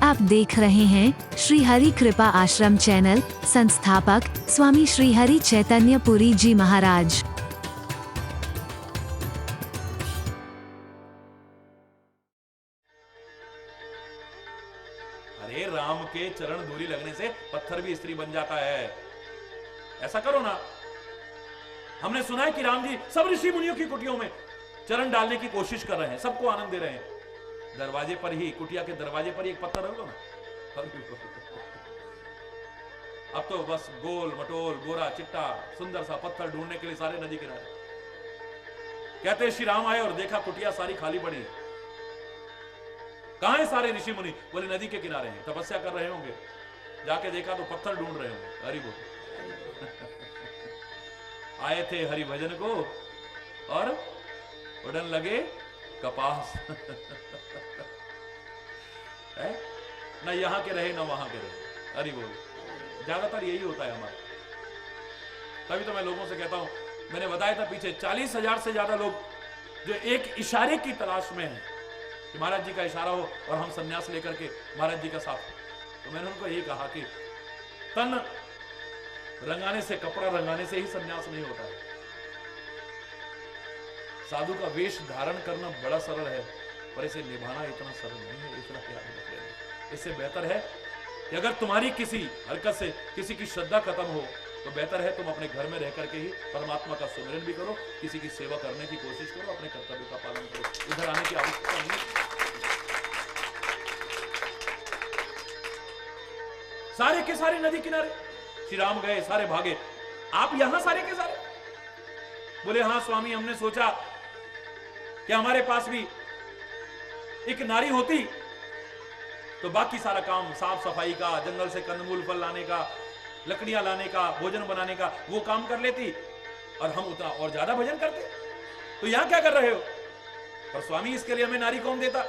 आप देख रहे हैं श्री हरि कृपा आश्रम चैनल। संस्थापक स्वामी श्री हरि चैतन्य पुरी जी महाराज। अरे राम के चरण धूली लगने से पत्थर भी स्त्री बन जाता है। ऐसा करो ना। हमने सुना है कि राम जी सब ऋषि मुनियों की कुटियों में चरण डालने की कोशिश कर रहे हैं, सबको आनंद दे रहे हैं। दरवाजे पर ही, कुटिया के दरवाजे पर ही एक पत्थर रख दो ना। अब तो बस गोल मटोल गोरा चिट्टा सुंदर सा पत्थर ढूंढने के लिए सारे नदी किनारे। कहते श्री राम आए और देखा कुटिया सारी खाली पड़ी है। कहां है सारे ऋषि मुनि? बोले नदी के किनारे हैं, तपस्या कर रहे होंगे। जाके देखा तो पत्थर ढूंढ रहे होंगे। हरि बोल। आए थे हरि भजन को और उड़न लगे कपास। है न यहां के रहे न वहां के रहे। हरि बोल। ज्यादातर यही होता है हमारा। तभी तो मैं लोगों से कहता हूं, मैंने बताया था पीछे 40,000 से ज्यादा लोग जो एक इशारे की तलाश में हैं कि महाराज जी का इशारा हो और हम सन्यास लेकर के महाराज जी का साथ। तो मैंने उनको यही कहा कि तन रंगाने से, कपड़ा रंगाने से ही सन्यास नहीं होता है। साधु का वेश धारण करना बड़ा सरल है, पर इसे निभाना इतना सरल नहीं है। इतना क्या इससे बेहतर है कि अगर तुम्हारी किसी हरकत से किसी की श्रद्धा खत्म हो तो बेहतर है तुम अपने घर में रह करके ही परमात्मा का सुमिरन भी करो, किसी की सेवा करने की कोशिश करो, अपने कर्तव्य का पालन करो। इधर आने की आवश्यकता नहीं। सारे के सारे नदी किनारे श्री राम गए, सारे भागे। आप यहां सारे के सारे? बोले हां स्वामी, हमने सोचा कि हमारे पास भी एक नारी होती तो बाकी सारा काम साफ सफाई का, जंगल से कंदमूल फल लाने का, लकड़ियां लाने का, भोजन बनाने का वो काम कर लेती और हम उतना और ज्यादा भजन करते। तो यहां क्या कर रहे हो? पर स्वामी इसके लिए हमें नारी कौन देता?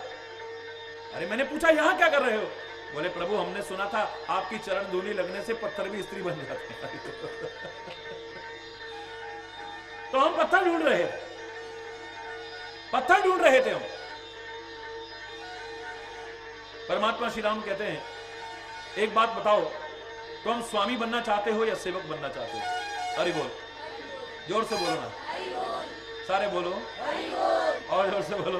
अरे मैंने पूछा यहां क्या कर रहे हो? बोले प्रभु हमने सुना था आपकी चरण धूली लगने से पत्थर भी स्त्री बन जाते हैं। तो हम पत्थर ढूंढ रहे थे, पत्थर ढूंढ रहे थे हम। परमात्मा श्री राम कहते हैं एक बात बताओ, तुम स्वामी बनना चाहते हो या सेवक बनना चाहते हो? हरि बोल। जोर से बोलो ना, सारे बोलो और जोर से बोलो।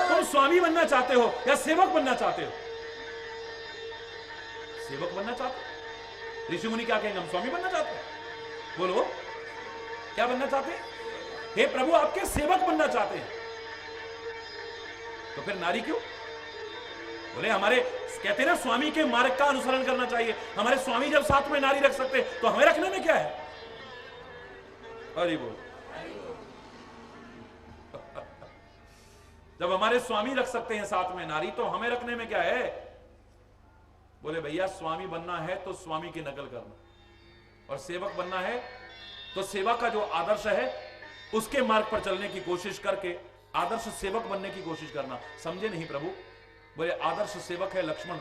तुम स्वामी बनना चाहते हो या सेवक बनना चाहते हो? सेवक बनना चाहते हो। ऋषि मुनि क्या कहेंगे? हम स्वामी बनना चाहते हैं। बोलो क्या बनना चाहते हैं? हे प्रभु आपके सेवक बनना चाहते हैं। तो फिर नारी क्यों? बोले हमारे कहते ना स्वामी के मार्ग का अनुसरण करना चाहिए। हमारे स्वामी जब साथ में नारी रख सकते तो हमें रखने में क्या है? हरि बोल। जब हमारे स्वामी रख सकते हैं साथ में नारी तो हमें रखने में क्या है? बोले भैया स्वामी बनना है तो स्वामी की नकल करना, और सेवक बनना है तो सेवा का जो आदर्श है उसके मार्ग पर चलने की कोशिश करके आदर्श सेवक बनने की कोशिश करना। समझे नहीं प्रभु? बोले आदर्श सेवक है लक्ष्मण,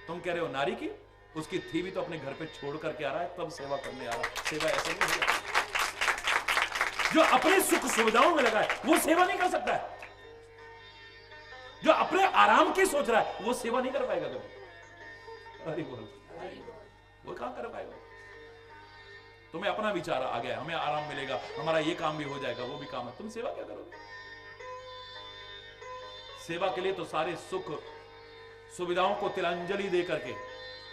तुम कह रहे हो नारी की? उसकी थी भी तो अपने घर पे छोड़ करके आ रहा है, तब सेवा करने आ रहा है। सेवा ऐसे नहीं होगा। जो अपने सुख सुविधाओं में लगा है वो सेवा नहीं कर सकता है। जो अपने आराम की सोच रहा है वो सेवा नहीं कर पाएगा कभी। अरे बोल, वो कहां कर पाएगा? तुम्हें अपना विचार आ गया, हमें आराम मिलेगा, हमारा ये काम भी हो जाएगा, वो भी काम है, तुम सेवा क्या करोगे? सेवा के लिए तो सारे सुख सुविधाओं को तिलांजलि दे करके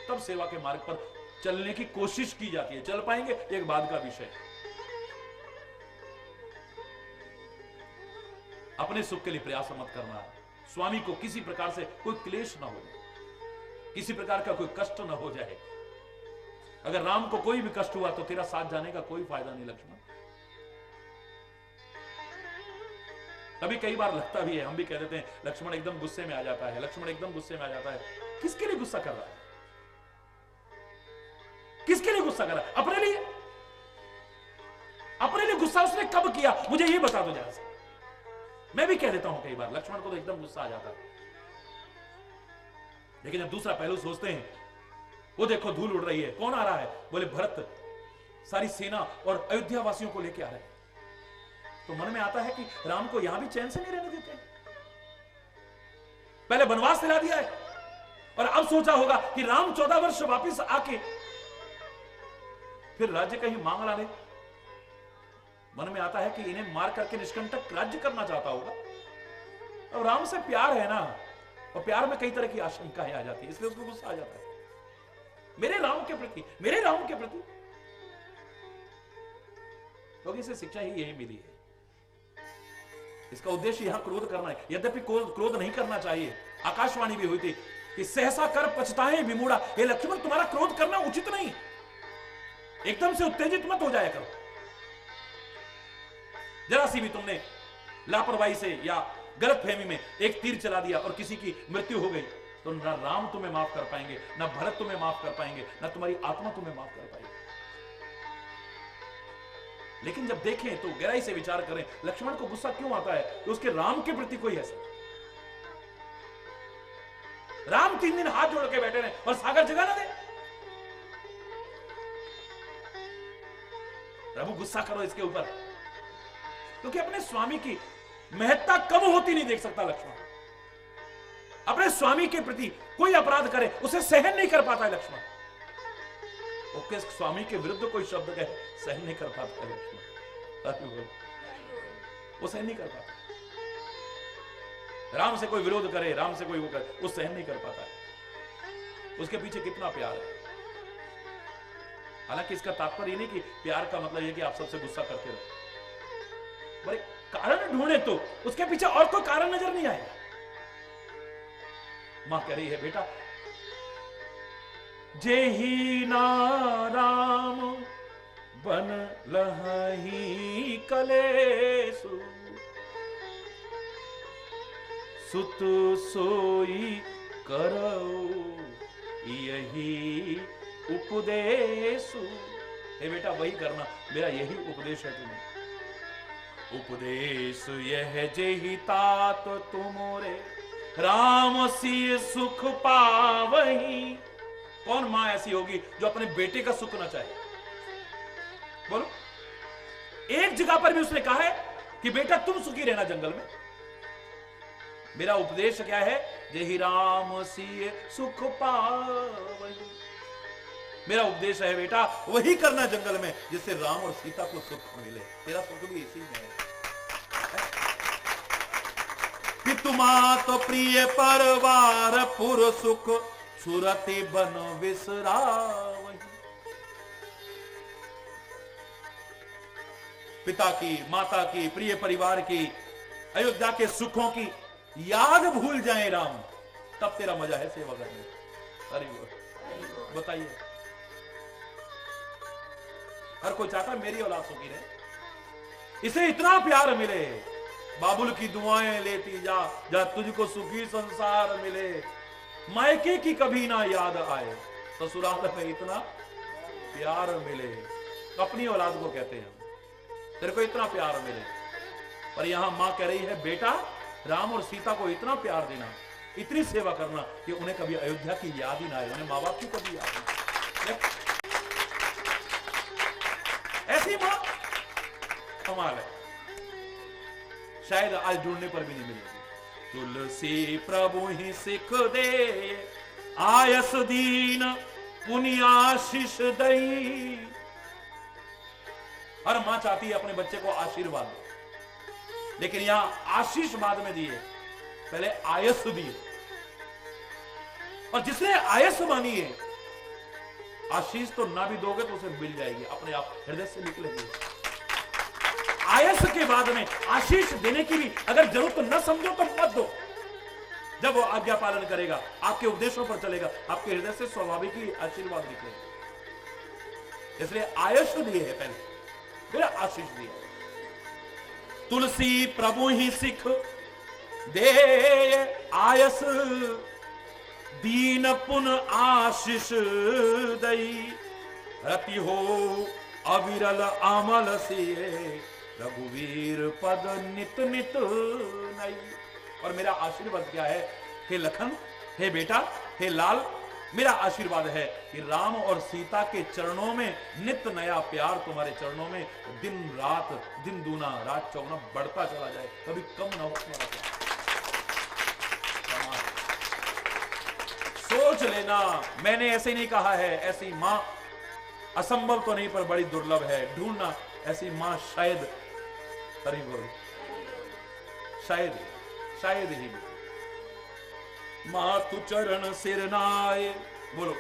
तब सेवा के मार्ग पर चलने की कोशिश की जाती है। चल पाएंगे एक बाद का विषय। अपने सुख के लिए प्रयास मत करना है। स्वामी को किसी प्रकार से कोई क्लेश ना हो जाए, किसी प्रकार का कोई कष्ट ना हो जाए। अगर राम को कोई भी कष्ट हुआ तो तेरा साथ जाने का कोई फायदा नहीं लक्ष्मण। कभी कई बार लगता भी है, हम भी कह देते हैं लक्ष्मण एकदम गुस्से में आ जाता है, लक्ष्मण एकदम गुस्से में आ जाता है। किसके लिए गुस्सा कर रहा है? किसके लिए गुस्सा कर रहा है? अपने लिए? अपने लिए गुस्सा उसने कब किया? मुझे ये बता दो जरा से। मैं भी कह देता हूं कई बार लक्ष्मण को तो एकदम गुस्सा आ जाता है, लेकिन जब दूसरा पहलू सोचते हैं, वो देखो धूल उड़ रही है, कौन आ रहा है? बोले भरत सारी सेना और अयोध्या वासियों को लेके आ रहे हैं। तो मन में आता है कि राम को यहां भी चैन से नहीं रहने देते। पहले वनवास दिला दिया है और अब सोचा होगा कि राम 14 वर्ष वापिस आके फिर राज्य कहीं मांग ला ले। मन में आता है कि इन्हें मार करके निष्कंटक राज्य करना चाहता होगा। अब राम से प्यार है ना, और प्यार में कई तरह की आशंकाएं आ जाती है, इसलिए उसको गुस्सा आ जाता है मेरे राम के प्रति, मेरे राम के प्रति। क्योंकि इसे शिक्षा ही यही मिली है। इसका उद्देश्य यहां क्रोध करना है, यद्यपि क्रोध नहीं करना चाहिए। आकाशवाणी भी हुई थी कि सहसा कर पछताए विमूढ़ा, ये लक्ष्मण तुम्हारा क्रोध करना उचित नहीं, एकदम से उत्तेजित मत हो जाया करो। जरा सी भी तुमने लापरवाही से या गलतफहमी में एक तीर चला दिया और किसी की मृत्यु हो गई, तो ना राम तुम्हें माफ कर पाएंगे, ना भरत तुम्हें माफ कर पाएंगे, ना तुम्हारी आत्मा तुम्हें माफ कर पाएगी। लेकिन जब देखें तो गहराई से विचार करें, लक्ष्मण को गुस्सा क्यों आता है? तो उसके राम के प्रति कोई ऐसा, राम 3 दिन हाथ जोड़ के बैठे रहे और सागर जगा ना दे। प्रभु गुस्सा करो इसके ऊपर, क्योंकि अपने स्वामी की महत्ता कम होती नहीं देख सकता लक्ष्मण। अपने स्वामी के प्रति कोई अपराध करे उसे सहन नहीं कर पाता है लक्ष्मण। उसके स्वामी के विरुद्ध कोई शब्द कहे सहन नहीं कर पाता है लक्ष्मण, वो सहन नहीं कर पाता। राम से कोई विरोध करे, राम से कोई वो करे, वो सहन नहीं कर पाता है। उसके पीछे कितना प्यार है। हालांकि इसका तात्पर्य ये नहीं कि प्यार का मतलब ये कि आप सबसे गुस्सा करते रहो, बड़े कारण ढूंढे तो उसके पीछे और कोई कारण नजर नहीं आएगा। मां कह रही है बेटा, जेहि ना राम बन लहि कलेसु, सुत सोई करो यही उपदेशु। हे बेटा वही करना, मेरा यही उपदेश है तुम्हें। उपदेश यह जेहि तात तुमरे, राम सी सुख पावही। कौन मां ऐसी होगी जो अपने बेटे का सुख ना चाहे? बोलो, एक जगह पर भी उसने कहा है कि बेटा तुम सुखी रहना जंगल में। मेरा उपदेश क्या है? जेहि राम सी सुख पावही। मेरा उपदेश है बेटा वही करना जंगल में जिससे राम और सीता को सुख मिले। तेरा सुख भी इसी में है। पितुमात प्रिय परवार पुर सुख, सुरति बन विसरावहि। पिता की, माता की, प्रिय परिवार की, अयोध्या के सुखों की याद भूल जाए राम, तब तेरा मजा है सेवा करने। अरे बताइए, हर कोई चाहता है मेरी औलाद सुखी रहे, इसे इतना प्यार मिले। बाबुल की दुआएं लेती जा, जा तुझको सुखी संसार मिले। मायके की कभी ना याद आए, ससुराल में इतना प्यार मिले। अपनी औलाद को कहते हैं तेरे को इतना प्यार मिले। पर यहां मां कह रही है बेटा राम और सीता को इतना प्यार देना, इतनी सेवा करना कि उन्हें कभी अयोध्या की याद ही ना आए, उन्हें मां बाप की कभी याद नहीं। ऐसी मां कमाल है, शायद आज ढूंढने पर भी नहीं मिलेगी। तुलसी प्रभु ही सिख दे, आयस दीन पुनि आशीष दई। हर मां चाहती है अपने बच्चे को आशीर्वाद दे, लेकिन यहां आशीष बाद में दिए, पहले आयस दिए। और जिसने आयस मानी है, आशीष तो ना भी दोगे तो उसे मिल जाएगी, अपने आप हृदय से निकलेगी। आयस के बाद में आशीष देने की भी अगर जरूरत न समझो तो मत दो। जब वो आज्ञा पालन करेगा, आपके उपदेशों पर चलेगा, आपके हृदय से स्वाभाविक ही आशीर्वाद निकलेगा। इसलिए आयस दिए है पहले, फिर आशीष दिए। तुलसी प्रभु ही सिख दे, आयस दीन पुन आशीष दई। रति हो अविरल अमल से, रघुवीर पद नित नित नई। और मेरा आशीर्वाद क्या है? हे लखन, हे बेटा, हे लाल, मेरा आशीर्वाद है कि राम और सीता के चरणों में नित नया प्यार, तुम्हारे चरणों में दिन रात, दिन दूना रात चौगुना बढ़ता चला जाए, कभी कम ना हो तुम्हारा प्यार। सोच लेना, मैंने ऐसे नहीं कहा है। ऐसी मां असंभव तो नहीं पर बड़ी दुर्लभ है, ढूंढना ऐसी मां शायद, हरि बोल, शायद शायद ही मां तू चरण सिर नाय, बोलो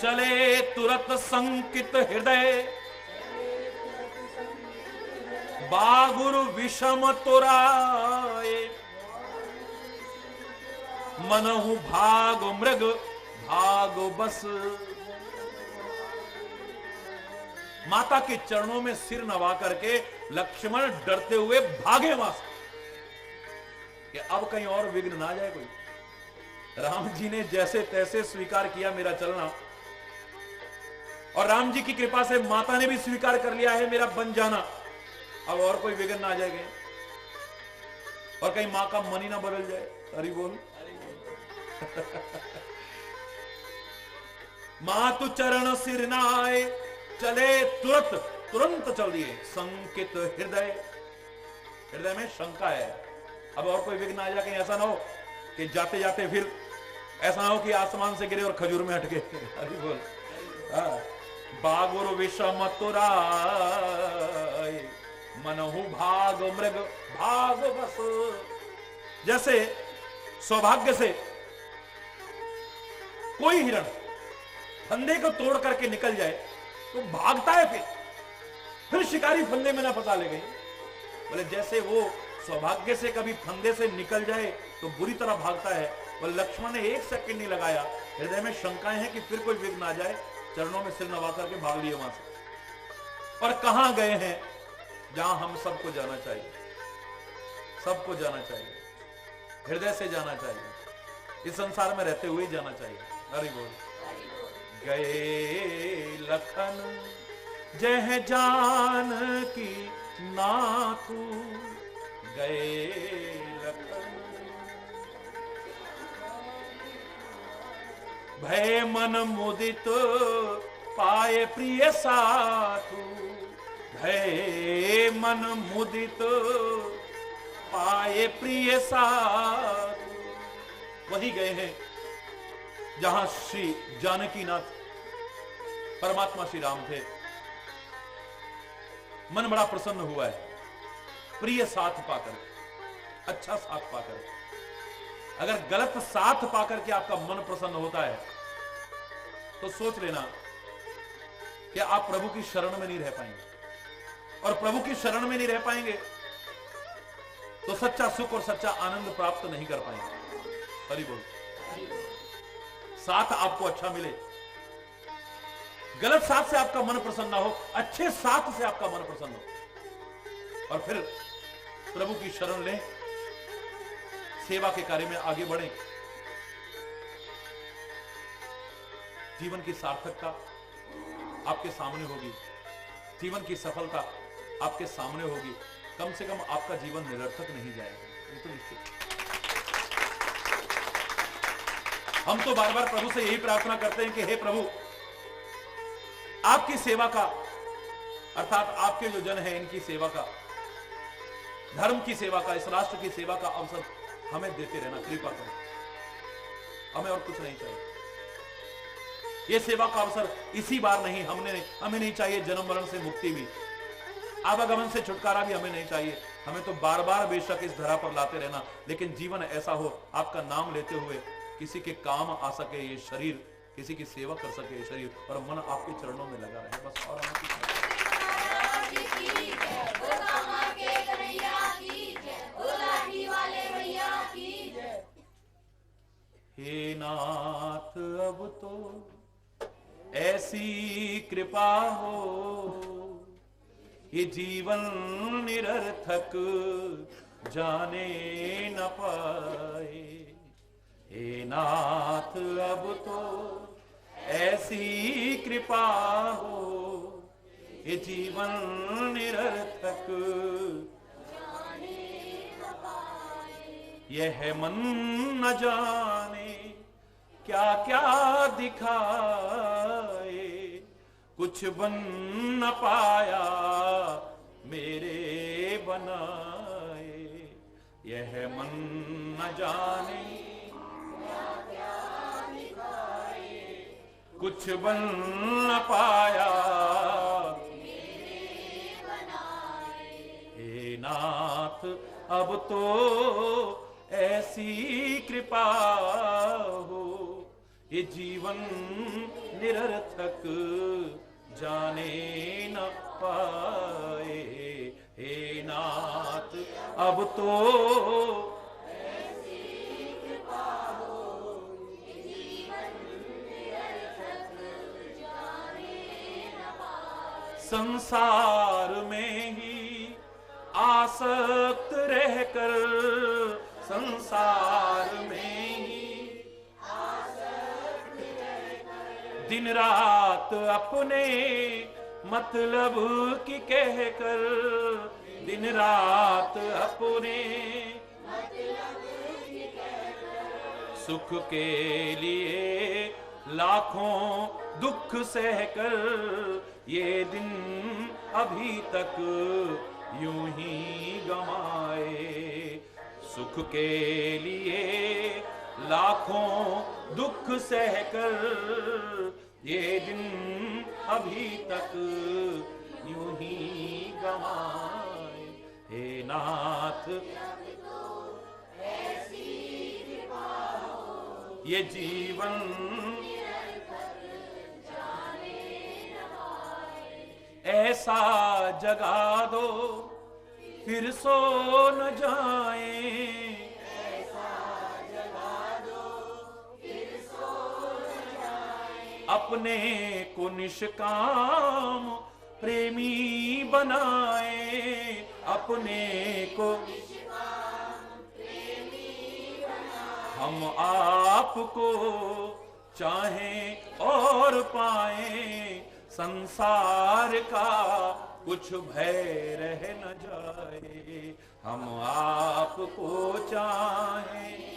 चले तुरत संकित हृदय, बागुरु विषम तुराए, मनहु भाग मृग भाग बस। माता के चरणों में सिर नवा करके लक्ष्मण डरते हुए भागे वहां से कि अब कहीं और विघ्न ना जाए कोई। राम जी ने जैसे तैसे स्वीकार किया मेरा चलना, और राम जी की कृपा से माता ने भी स्वीकार कर लिया है मेरा बन जाना। अब और कोई विघ्न ना आ जाएगा, और कहीं मां का मन ही ना बदल जाए। हरि बोल। मां तू चरण सिर नाय, चले तुरंत चल दिए। संकित हृदय, हृदय में शंका है, अब और कोई विघ्न आ जाए, कहीं ऐसा ना हो कि जाते जाते फिर ऐसा ना हो कि आसमान से गिरे और खजूर में अटके। हरि बोल। बागुर विषम तुराय, मनहु भाग मृग भाग बस। जैसे सौभाग्य से कोई हिरण फंदे को तोड़ करके निकल जाए तो भागता है, फिर शिकारी फंदे में ना फंसा ले गई। बोले जैसे वो सौभाग्य से कभी फंदे से निकल जाए तो बुरी तरह भागता है, बोले लक्ष्मण ने एक सेकंड नहीं लगाया, हृदय में शंकाएं हैं कि फिर कोई विघ्न आ जाए, चरणों में सिर नवा करके भाग लिए वहां से। और कहां गए हैं? जहां हम सबको जाना चाहिए, सबको जाना चाहिए, हृदय से जाना चाहिए, इस संसार में रहते हुए जाना चाहिए। हरि बोल। गए लखन जह जान की नातू, गए लखन भय मन मुदित पाए प्रिय साथू, भय मन मुदित पाए प्रिय साथू। वही गए हैं जहां श्री जानकीनाथ परमात्मा श्री राम थे। मन बड़ा प्रसन्न हुआ है प्रिय साथ पाकर, अच्छा साथ पाकर। अगर गलत साथ पाकर के आपका मन प्रसन्न होता है तो सोच लेना कि आप प्रभु की शरण में नहीं रह पाएंगे, और प्रभु की शरण में नहीं रह पाएंगे तो सच्चा सुख और सच्चा आनंद प्राप्त नहीं कर पाएंगे। हरि बोल। साथ आपको अच्छा मिले, गलत साथ से आपका मन प्रसन्न ना हो, अच्छे साथ से आपका मन प्रसन्न हो, और फिर प्रभु की शरण लें, सेवा के कार्य में आगे बढ़ें। जीवन की सार्थकता आपके सामने होगी, जीवन की सफलता आपके सामने होगी। कम से कम आपका जीवन निरर्थक नहीं जाएगा, ये तो निश्चित। हम तो बार बार प्रभु से यही प्रार्थना करते हैं कि हे प्रभु, आपकी सेवा का, अर्थात आपके जो जन हैं इनकी सेवा का, धर्म की सेवा का, इस राष्ट्र की सेवा का अवसर हमें देते रहना, कृपा करो। हमें और कुछ नहीं चाहिए। ये सेवा का अवसर इसी बार नहीं, हमें नहीं चाहिए जन्म मरण से मुक्ति भी, आवागमन से छुटकारा भी हमें नहीं चाहिए। हमें तो बार बार बेशक इस धरा पर लाते रहना, लेकिन जीवन ऐसा हो आपका नाम लेते हुए किसी के काम आ सके ये शरीर, किसी की सेवा कर सके ये शरीर, और मन आपके चरणों में लगा रहे, बस। और हमें कुछ नहीं। हे नाथ अब तो ऐसी कृपा हो, ये जीवन निरर्थक जाने न पाए। हे नाथ अब तो ऐसी कृपा हो, ये जीवन निरर्थक यह मन न जाने क्या क्या दिखाए, कुछ बन न पाया मेरे बनाए। यह मन न जाने कुछ बन न पाया। हे नाथ अब तो ऐसी कृपा हो, ये जीवन निरर्थक जाने न पाए। हे नाथ अब तो संसार में ही आसक्त रहकर, संसार में ही दिन रात अपने मतलब की कहकर, दिन रात अपने सुख के लिए लाखों दुख सहकर, ये दिन अभी तक यूं ही गमाए। सुख के लिए लाखों दुख सहकर, ये दिन अभी तक यूं ही गमाए। हे नाथ ये जीवन ऐसा जगा दो फिर सो न जाए। अपने को निष्काम प्रेमी बनाए, अपने को हम आपको चाहें और पाएं, संसार का कुछ भय रह न जाए। हम आपको चाहें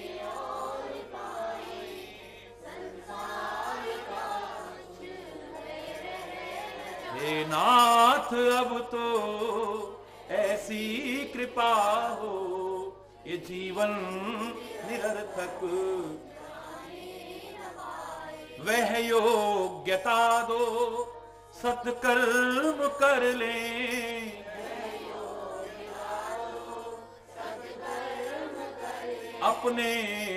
हे नाथ अब तो ऐसी कृपा हो, ये जीवन निरर्थक वह योग्यता दो सत्कर्म कर ले। अपने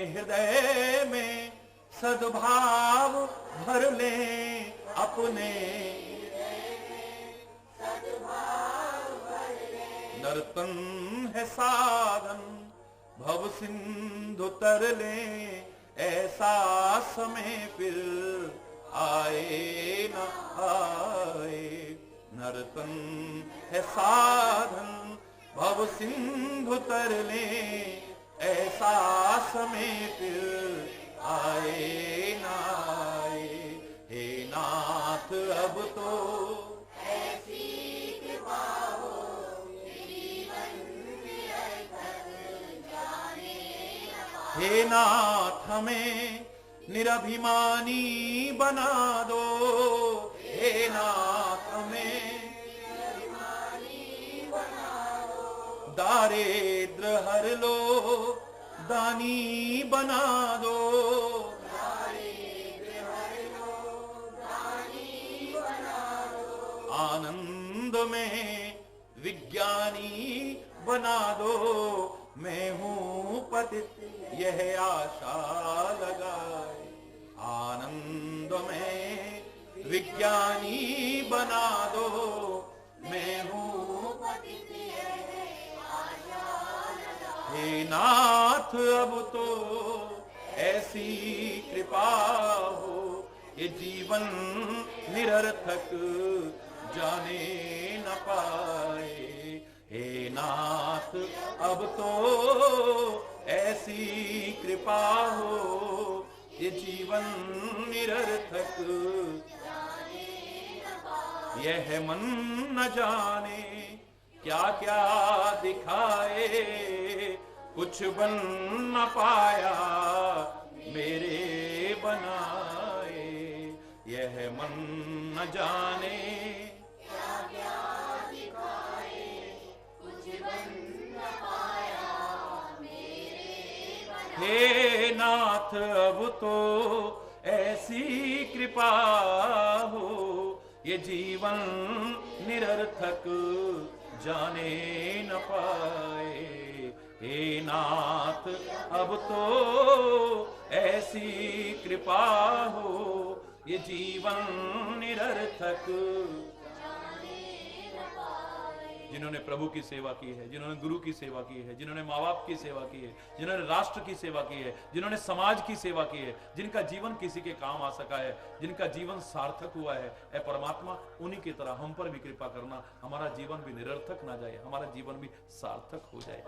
हृदय में सद्भाव भर ले, अपने नर्तन है साधन भव सिंधु तर ले, ऐसा समय फिर आए न आए। नर्तन है साधन भव सिंधु तर ले, ऐसा समय फिर आए न आए। हे नाथ अब तो ऐसी कृपा हो, हे नाथ हमें निरभिमानी बना दो, हे नाथ हमें दारिद्र हर लो दानी बना दो। आनंद में विज्ञानी बना दो, मैं हूँ पतित यह आशा लगाए। आनंद में विज्ञानी बना दो, मैं हूँ पतित यह आशा लगाए। हे नाथ अब तो ऐसी कृपा हो, ये जीवन निरर्थक जाने न पाए। हे नाथ अब तो ऐसी कृपा हो, ये जीवन निरर्थक यह मन न जाने क्या क्या दिखाए। कुछ बन न पाया मेरे बनाए, यह मन न जाने क्या क्या दिखाए। कुछ बन न पाया मेरे बनाए। हे नाथ अब तो ऐसी कृपा हो ये जीवन निरर्थक जाने न पाए। हे नाथ अब तो ऐसी कृपा हो ये जीवन निरर्थक। जिन्होंने प्रभु की सेवा की है, जिन्होंने गुरु की सेवा की है, जिन्होंने माँ बाप की सेवा की है, जिन्होंने राष्ट्र की सेवा की है, जिन्होंने समाज की सेवा की है, जिनका जीवन किसी के काम आ सका है, जिनका जीवन सार्थक हुआ है, ऐ परमात्मा उन्हीं की तरह हम पर भी कृपा करना, हमारा जीवन भी निरर्थक ना जाए, हमारा जीवन भी सार्थक हो जाए।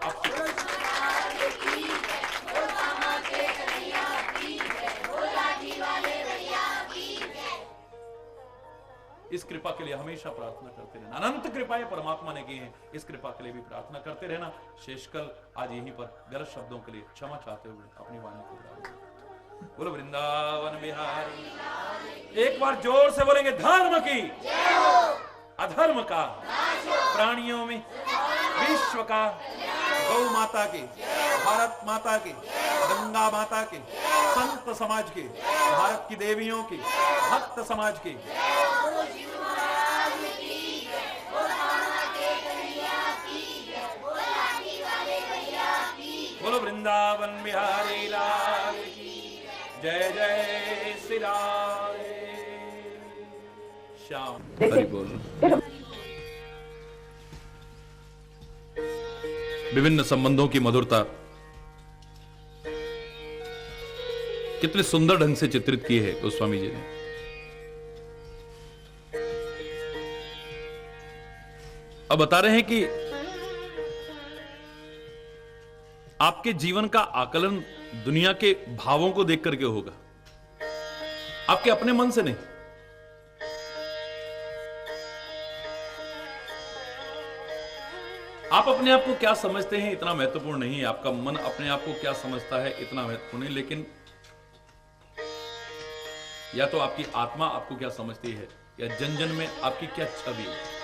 इस कृपा के लिए हमेशा प्रार्थना करते रहना। अनंत कृपाएं परमात्मा ने की हैं, इस कृपा के लिए भी प्रार्थना करते रहना। शेषकल आज यहीं पर गलत शब्दों के लिए क्षमा चाहते हुए अपनी वाणी को विराम। बोलो वृंदावन बिहारी। एक बार जोर से बोलेंगे धर्म की, अधर्म का, प्राणियों में, विश्व का, गौ माता के, भारत माता के, गंगा माता के, संत समाज के, भारत की देवियों के, भक्त समाज के, बोलो वृंदावन बिहारी लाल की जय। जय श्री राम श्याम हरि बोल। विभिन्न संबंधों की मधुरता कितने सुंदर ढंग से चित्रित की है गोस्वामी जी ने। अब बता रहे हैं कि आपके जीवन का आकलन दुनिया के भावों को देख करके होगा, आपके अपने मन से नहीं। आप अपने आप को क्या समझते हैं इतना महत्वपूर्ण नहीं है, आपका मन अपने आप को क्या समझता है इतना महत्वपूर्ण नहीं, लेकिन या तो आपकी आत्मा आपको क्या समझती है या जन जन में आपकी क्या छवि है।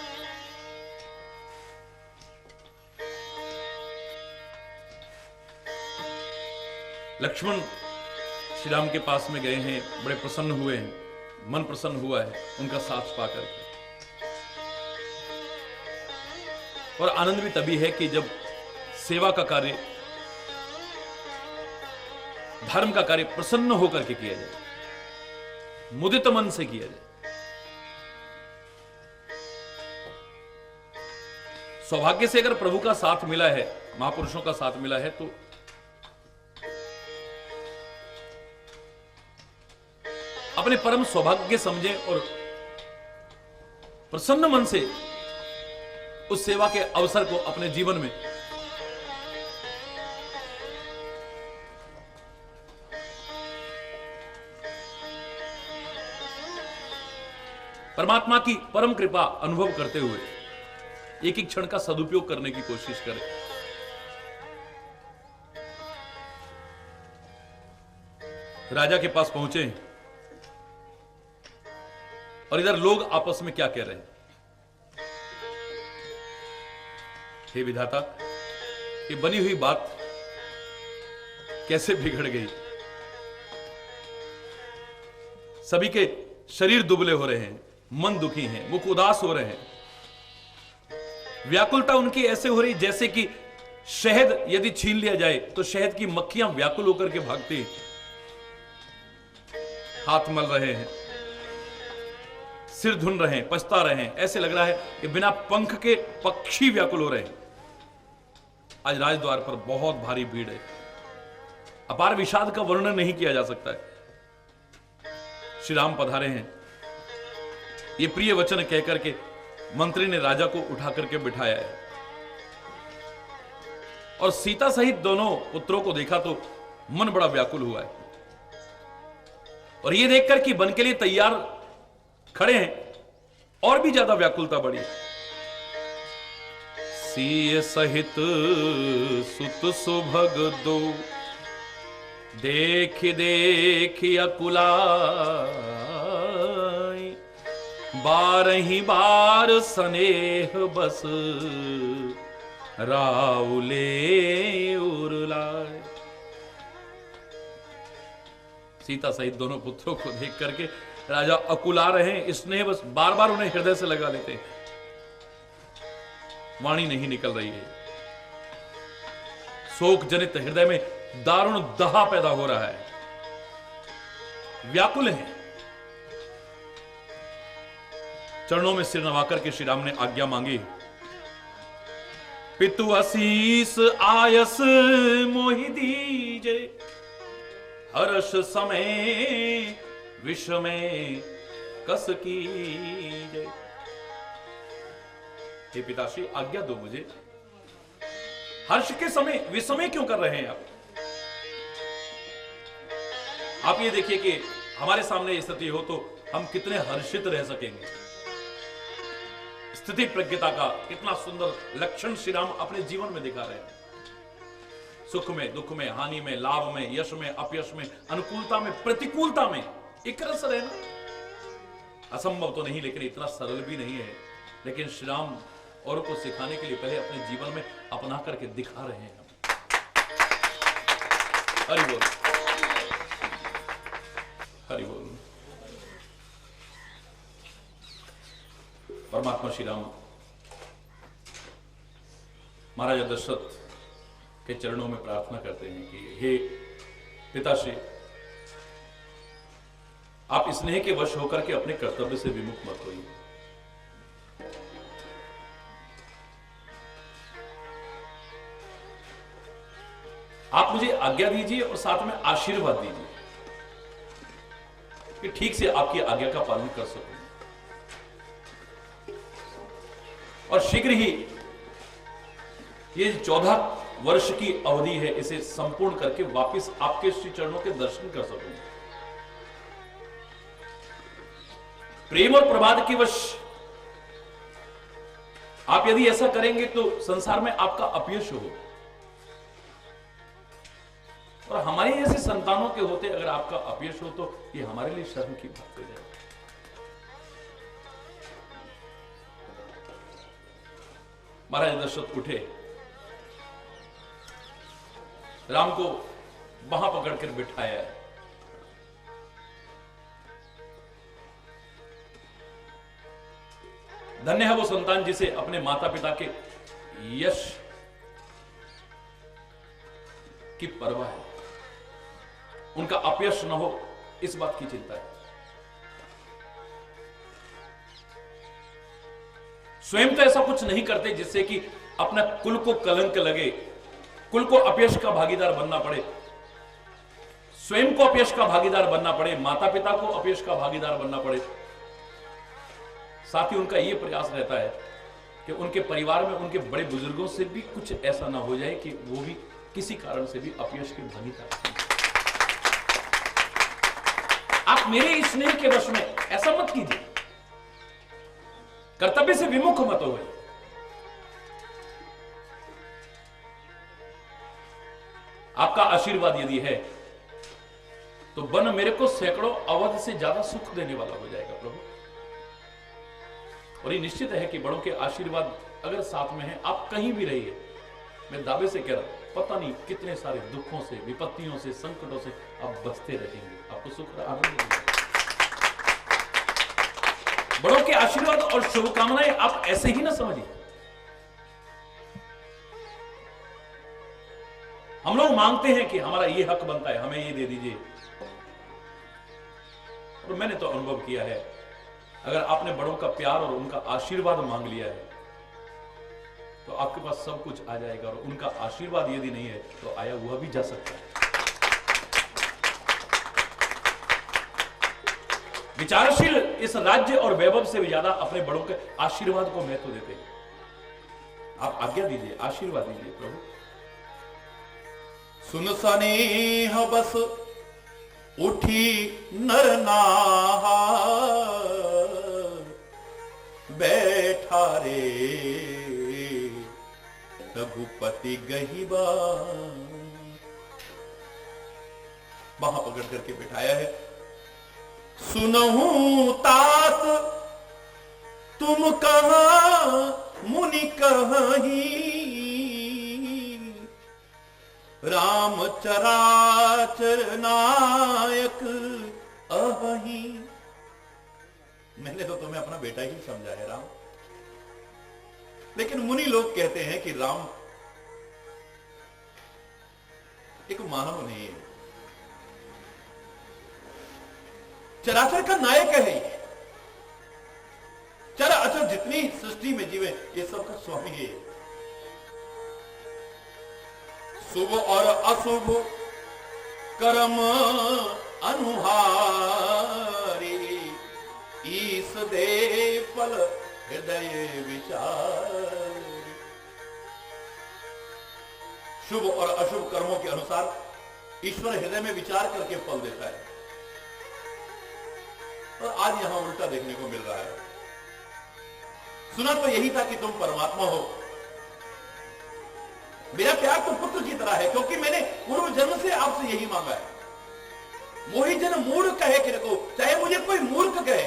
लक्ष्मण श्री राम के पास में गए हैं, बड़े प्रसन्न हुए हैं, मन प्रसन्न हुआ है उनका साथ पाकर के। और आनंद भी तभी है कि जब सेवा का कार्य, धर्म का कार्य प्रसन्न होकर के किया जाए, मुदित मन से किया जाए। सौभाग्य से अगर प्रभु का साथ मिला है, महापुरुषों का साथ मिला है, तो अपने परम सौभाग्य समझे और प्रसन्न मन से उस सेवा के अवसर को अपने जीवन में परमात्मा की परम कृपा अनुभव करते हुए एक एक क्षण का सदुपयोग करने की कोशिश करें। राजा के पास पहुंचे और इधर लोग आपस में क्या कह रहे हैं, हे विधाता, ये बनी हुई बात कैसे बिगड़ गई। सभी के शरीर दुबले हो रहे हैं, मन दुखी हैं, मुख उदास हो रहे हैं, व्याकुलता उनकी ऐसे हो रही जैसे कि शहद यदि छीन लिया जाए तो शहद की मक्खियां व्याकुल होकर के भागती, हाथ मल रहे हैं, सिर धुन रहे हैं, पछता रहे हैं, ऐसे लग रहा है कि बिना पंख के पक्षी व्याकुल हो रहे हैं। आज राजद्वार पर बहुत भारी भीड़ है, अपार विषाद का वर्णन नहीं किया जा सकता है। श्री राम पधारे हैं, ये प्रिय वचन कहकर के मंत्री ने राजा को उठा करके बिठाया है और सीता सहित दोनों पुत्रों को देखा तो मन बड़ा व्याकुल हुआ है। और ये देखकर कि बन के लिए तैयार खड़े हैं, और भी ज्यादा व्याकुलता बढ़ी। सीय सहित सुत सुभग दो, देख देख अकुला, बारही बार स्नेह बस राउले उरलाए। सीता सहित दोनों पुत्रों को देख करके राजा अकुला रहे हैं, स्नेह बस बार बार उन्हें हृदय से लगा लेते हैं, वाणी नहीं निकल रही है। शोक जनित हृदय में दारुण दहा पैदा हो रहा है, व्याकुल हैं। चरणों में सिर नवाकर के श्री राम ने आज्ञा मांगी, पितु असीस आयस मोहि दीजे, हर्ष समय विषमय कस कीजे। हे पिताश्री आज्ञा दो मुझे, हर्ष के समय विषमय क्यों कर रहे हैं आप ये देखिए कि हमारे सामने स्थिति हो तो हम कितने हर्षित रह सकेंगे। स्थिति प्रज्ञता का कितना सुंदर लक्षण श्री राम अपने जीवन में दिखा रहे हैं। सुख में, दुख में, हानि में, लाभ में, यश में, अपयश में, अनुकूलता में, प्रतिकूलता में एक रस रहना असंभव तो नहीं, लेकिन इतना सरल भी नहीं है। लेकिन श्री राम औरों को सिखाने के लिए पहले अपने जीवन में अपना करके दिखा रहे हैं। हरि बोल, हरि बोल। परमात्मा श्री राम महाराजा दशरथ के चरणों में प्रार्थना करते हैं कि हे पिताश्री, आप स्नेह के वश होकर के अपने कर्तव्य से विमुख मत होइए। आप मुझे आज्ञा दीजिए और साथ में आशीर्वाद दीजिए कि ठीक से आपकी आज्ञा का पालन कर सकूं और शीघ्र ही ये 14 वर्ष की अवधि है, इसे संपूर्ण करके वापस आपके श्री चरणों के दर्शन कर सकूं। प्रेम और प्रमाद के वश आप यदि ऐसा करेंगे तो संसार में आपका अपयश हो, और हमारे जैसे संतानों के होते अगर आपका अपयश हो तो ये हमारे लिए शर्म की बात हो जाए। महाराज दशरथ उठे, राम को वहां पकड़कर बिठाया। धन्य है वो संतान जिसे अपने माता पिता के यश की परवाह है, उनका अपयश न हो इस बात की चिंता है। स्वयं तो ऐसा कुछ नहीं करते जिससे कि अपना कुल को कलंक लगे, कुल को अपयश का भागीदार बनना पड़े, स्वयं को अपयश का भागीदार बनना पड़े, माता पिता को अपयश का भागीदार बनना पड़े। साथ ही उनका यह प्रयास रहता है कि उनके परिवार में उनके बड़े बुजुर्गों से भी कुछ ऐसा ना हो जाए कि वो भी किसी कारण से भी अपयश के भागीदार। आप मेरे स्नेह के वश में ऐसा मत कीजिए, कर्तव्य से विमुख मत हो। आपका आशीर्वाद यदि है तो वन मेरे को सैकड़ों अवध से ज्यादा सुख देने वाला हो जाएगा प्रभु। और ये निश्चित है कि बड़ों के आशीर्वाद अगर साथ में है, आप कहीं भी रहिए, मैं दावे से कह रहा हूं, पता नहीं कितने सारे दुखों से, विपत्तियों से, संकटों से आप बचते रहेंगे, आपको सुख और आनंद मिलेगा। बड़ों के आशीर्वाद और शुभकामनाएं आप ऐसे ही ना समझिए। हम लोग मांगते हैं कि हमारा ये हक बनता है, हमें ये दे दीजिए। और मैंने तो अनुभव किया है, अगर आपने बड़ों का प्यार और उनका आशीर्वाद मांग लिया है तो आपके पास सब कुछ आ जाएगा, और उनका आशीर्वाद यदि नहीं है तो आया हुआ भी जा सकता है। विचारशील इस राज्य और वैभव से भी ज्यादा अपने बड़ों के आशीर्वाद को महत्व देते हैं। आप आज्ञा दीजिए, आशीर्वाद दीजिए प्रभु। सुन सनेह बस उठी नर नाहार, बैठा रे रघुपति गहिबा। वहां पकड़ करके बिठाया है। सुनहूं तात तुम कहां मुनि कहीं, राम चराचर नायक अहि। मैंने तो तुम्हें अपना बेटा ही समझा है राम, लेकिन मुनि लोग कहते हैं कि राम एक मानव नहीं है, चराचर का नायक है ये। चर अचर जितनी सृष्टि में जीवे ये सब का स्वामी है। शुभ और अशुभ कर्म अनुहारी, ईश दे फल हृदय विचार। शुभ और अशुभ कर्मों के अनुसार ईश्वर हृदय में विचार करके फल देता है। और आज यहां उल्टा देखने को मिल रहा है। सुना तो यही था कि तुम परमात्मा हो, मेरा प्यार तो पुत्र की तरह है, क्योंकि मैंने पूर्व जन्म से आपसे यही मांगा है। मोहि जन मूढ़ कहे कि रखो, चाहे मुझे कोई मूर्ख कहे,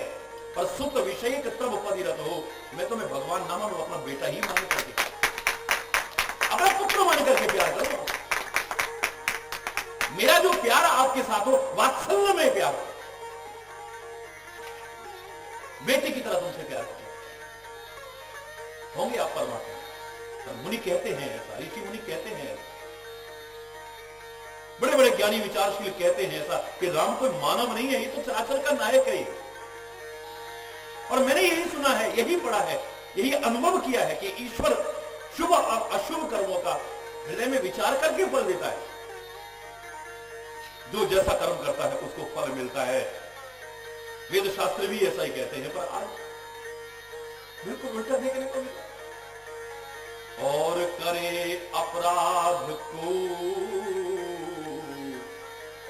पर सुत विषय तब पदिरत हो। मैं तुम्हें भगवान ना मानू, अपना बेटा ही मान करके, अपना पुत्र मान करके प्यार करो। मेरा जो प्यार आपके साथ हो वात्सल्य में प्यार हो, बेटे की तरह तुमसे प्यार करो, होंगे आप परमात्मा। तो मुनि कहते हैं ऐसा, ऋषि मुनि कहते हैं ऐसा, बड़े बड़े ज्ञानी विचारशील कहते हैं ऐसा कि राम कोई मानव नहीं है, ये तो चराचर का नायक है। और मैंने यही सुना है, यही पढ़ा है, यही अनुभव किया है कि ईश्वर शुभ और अशुभ कर्मों का हृदय में विचार करके फल देता है। जो जैसा कर्म करता है उसको फल मिलता है। वेद शास्त्र भी ऐसा ही कहते हैं, पर आज बिल्कुल उल्टा देखने को मिलता है। और करे अपराध को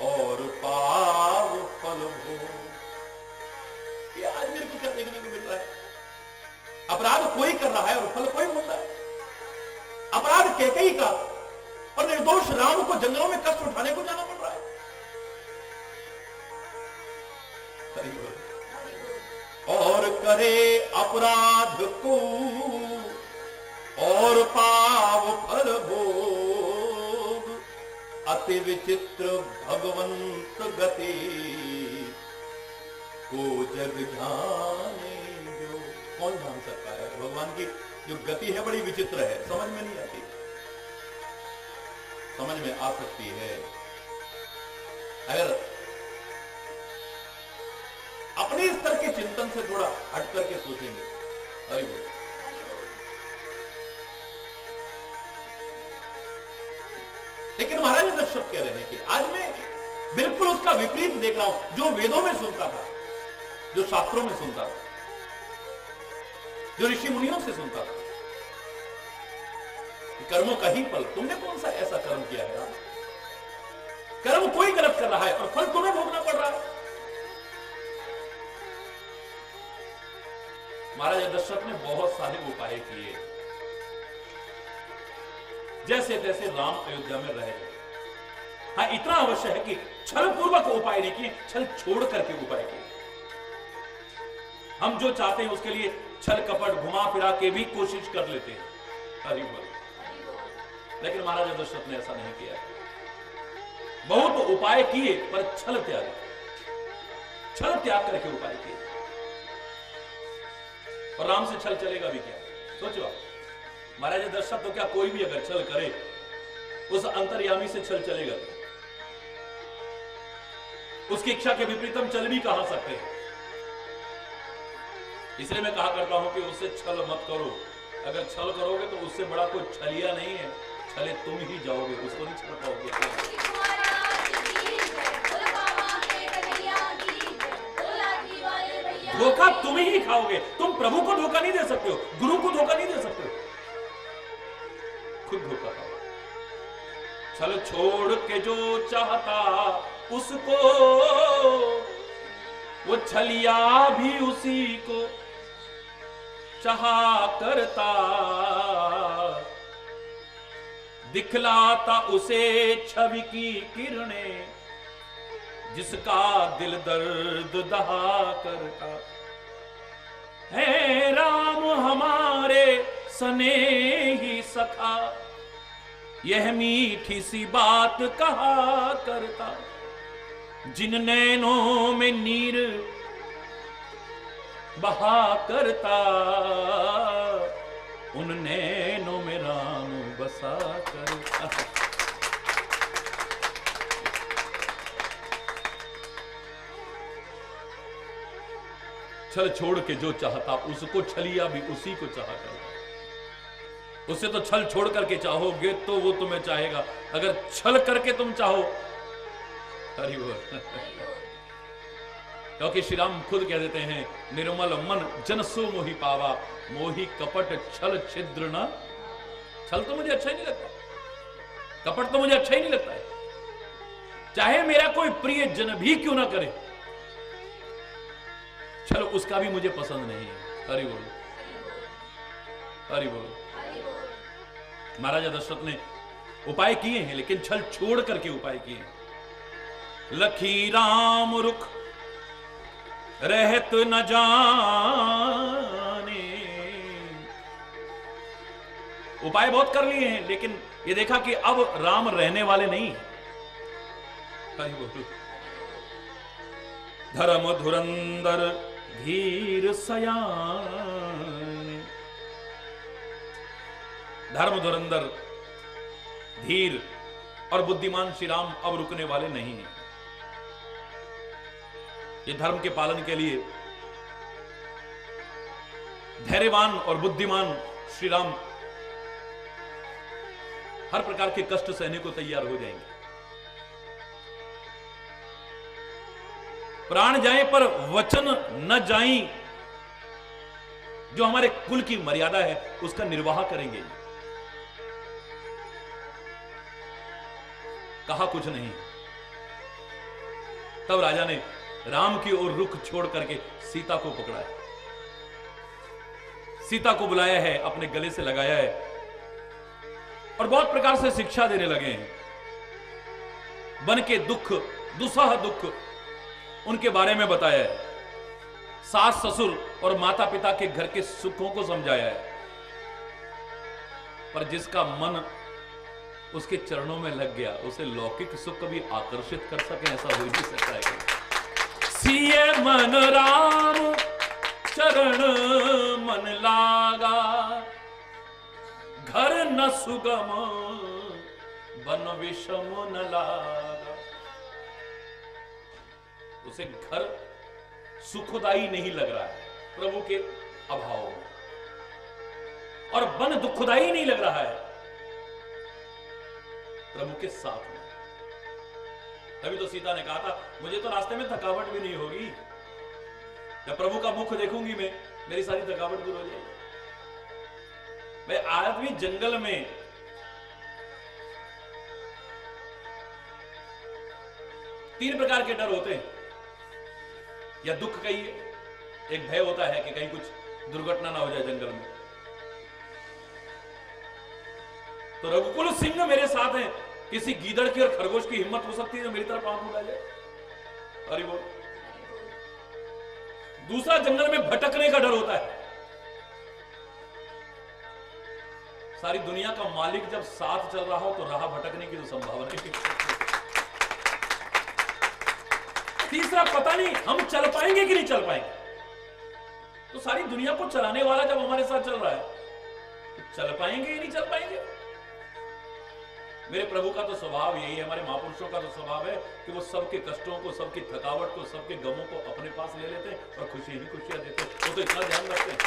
और पाव फल हो, ये आज मेरे को क्या देखने को मिल रहा है। अपराध कोई कर रहा है और फल कोई होता है। अपराध कैकेयी का, और निर्दोष राम को जंगलों में कष्ट उठाने को जाना पड़ रहा है। और करे अपराध को और पाव फल भोग, अति विचित्र भगवंत गति को जग जाने जो। कौन जान सकता है भगवान की जो गति है, बड़ी विचित्र है, समझ में नहीं आती। समझ में आ सकती है अगर अपने स्तर के चिंतन से थोड़ा हट करके सोचेंगे। हरि बोल। लेकिन महाराज दर्शक कह रहे हैं कि आज मैं बिल्कुल उसका विपरीत देख रहा हूं, जो वेदों में सुनता था, जो शास्त्रों में सुनता था, जो ऋषि मुनियों से सुनता था, कर्मों का ही फल। तुमने कौन सा ऐसा कर्म किया है? कर्म कोई गलत कर रहा है और फल तुम्हें भोगना पड़ रहा है। महाराज दशरथ ने बहुत सारे उपाय किए, जैसे तैसे राम अयोध्या में रह गए। हाँ, इतना अवश्य है कि छल पूर्वक उपाय नहीं किए, छल छोड़ करके उपाय किए। हम जो चाहते हैं उसके लिए छल कपट घुमा फिरा के भी कोशिश कर लेते हैं। हरि बोल। लेकिन महाराज दशरथ ने ऐसा नहीं किया। बहुत उपाय किए पर छल त्याग करके उपाय किए। और राम से छल चलेगा भी क्या? सोचो आप, महाराज दशरथ तो क्या, कोई भी अगर छल करे उस अंतर्यामी से छल चलेगा? उसकी इच्छा के विपरीत हम चल भी कहां सकते हैं। इसलिए मैं कहा करता हूं कि उससे छल मत करो। अगर छल करोगे तो उससे बड़ा कोई छलिया नहीं है, छले तुम ही जाओगे, उसको नहीं छल पाओगे। धोखा तुम ही खाओगे। तुम प्रभु को धोखा नहीं दे सकते हो, गुरु को धोखा नहीं दे सकते हो, खुद धोखा खाओ। छल छोड़ के जो चाहता उसको, वो छलिया भी उसी को चाहा करता, दिखलाता उसे छवि की किरणें, जिसका दिल दर्द दहा करता है। राम हमारे स्नेही सखा, यह मीठी सी बात कहा करता, जिन नैनों में नीर बहा करता, उन नैनों में राम बसा करता। छल छोड़ के जो चाहता, उसको छलिया भी उसी को चाहा करता। उससे तो छल छोड़ करके चाहोगे तो वो तुम्हें चाहेगा, अगर छल करके तुम चाहो, हरि बोल। क्योंकि श्री राम खुद कह देते हैं, निर्मल मन जन सो मोहि पावा, मोहि कपट छल छिद्र न। छल तो मुझे अच्छा ही नहीं लगता, कपट तो मुझे अच्छा ही नहीं लगता है, चाहे मेरा कोई प्रिय जन भी क्यों ना करे, छल उसका भी मुझे पसंद नहीं है। हरि बोल, हरि बोल। महाराजा दशरथ ने उपाय किए हैं, लेकिन छल छोड़ करके उपाय किए हैं। लखी राम रुख रहत न जाने, उपाय बहुत कर लिए हैं, लेकिन ये देखा कि अब राम रहने वाले नहीं है। धर्म धुरंधर धीर सयान, धर्म धुरंधर धीर और बुद्धिमान श्री राम अब रुकने वाले नहीं हैं। ये धर्म के पालन के लिए धैर्यवान और बुद्धिमान श्री राम हर प्रकार के कष्ट सहने को तैयार हो जाएंगे। प्राण जाए पर वचन न जाई, जो हमारे कुल की मर्यादा है उसका निर्वाह करेंगे। कहा कुछ नहीं। तब राजा ने राम की ओर रुख छोड़ करके सीता को पकड़ा है, सीता को बुलाया है, अपने गले से लगाया है और बहुत प्रकार से शिक्षा देने लगे हैं। बन के दुख, दुसह दुख उनके बारे में बताया है, सास ससुर और माता पिता के घर के सुखों को समझाया है। पर जिसका मन उसके चरणों में लग गया, उसे लौकिक सुख कभी आकर्षित कर सके ऐसा हो नहीं सकता है। सिए मन राम चरण मन लागा, घर न सुगम बन विषम न लागा। उसे घर सुखदाई नहीं लग रहा है प्रभु के अभाव में, और वन दुखदाई नहीं लग रहा है प्रभु के साथ में। तभी तो सीता ने कहा था, मुझे तो रास्ते में थकावट भी नहीं होगी, जब प्रभु का मुख देखूंगी मैं, मेरी सारी थकावट दूर हो जाएगी। मैं आदमी जंगल में तीन प्रकार के डर होते हैं, या दुख कहिए, एक भय होता है कि कहीं कुछ दुर्घटना ना हो जाए जंगल में। तो रघुकुल सिंह मेरे साथ हैं, किसी गीदड़ की और खरगोश की हिम्मत हो सकती है जो मेरी तरफ आंख उठा जाए। अरे बोल। दूसरा जंगल में भटकने का डर होता है, सारी दुनिया का मालिक जब साथ चल रहा हो तो राह भटकने की तो संभावना है। तीसरा, पता नहीं हम चल पाएंगे कि नहीं चल पाएंगे। तो सारी दुनिया को चलाने वाला जब हमारे साथ चल रहा है तो चल पाएंगे या नहीं चल पाएंगे। मेरे प्रभु का तो स्वभाव यही है, हमारे महापुरुषों का तो स्वभाव है कि वो सबके कष्टों को, सबकी थकावट को, सबके गमों को अपने पास ले लेते हैं और खुशी ही खुशियां देते हैं। वो तो इतना ध्यान रखते हैं।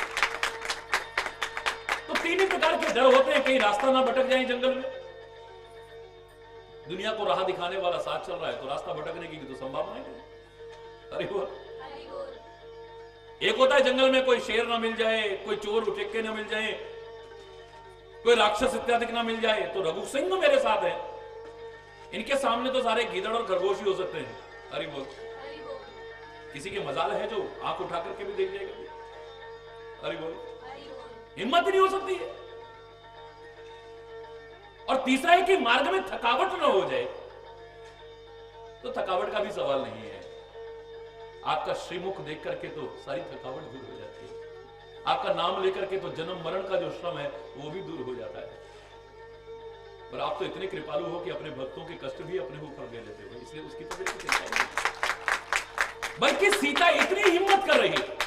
तो तीन ही प्रकार के डर होते हैं, कहीं रास्ता ना भटक जाए जंगल में। दुनिया को राह दिखाने वाला साथ चल रहा है तो रास्ता भटकने की तो संभावना है। अरे वो एक होता है जंगल में कोई शेर ना मिल जाए, कोई चोर उचक्के ना मिल जाए, कोई राक्षस इत्यादि ना मिल जाए। तो रघु सिंह मेरे साथ है, इनके सामने तो सारे गीदड़ और खरगोश ही हो सकते हैं। अरे बोल। किसी के मजाल है जो आंख उठा करके भी देख जाएगा। अरे बोल। हिम्मत ही नहीं हो सकती है। और तीसरा है कि मार्ग में थकावट ना हो जाए, तो थकावट का भी सवाल नहीं है। आपका श्रीमुख देख करके तो सारी थकावट दूर हो जाती है, आपका नाम लेकर के तो जन्म मरण का जो श्रम है वो भी दूर हो जाता है। पर आप तो इतने कृपालु हो कि अपने भक्तों के कष्ट भी अपने ऊपर ले लेते हो, इसलिए उसकी तो बिल्कुल चिंता ही नहीं। बल्कि सीता इतनी हिम्मत कर रही है,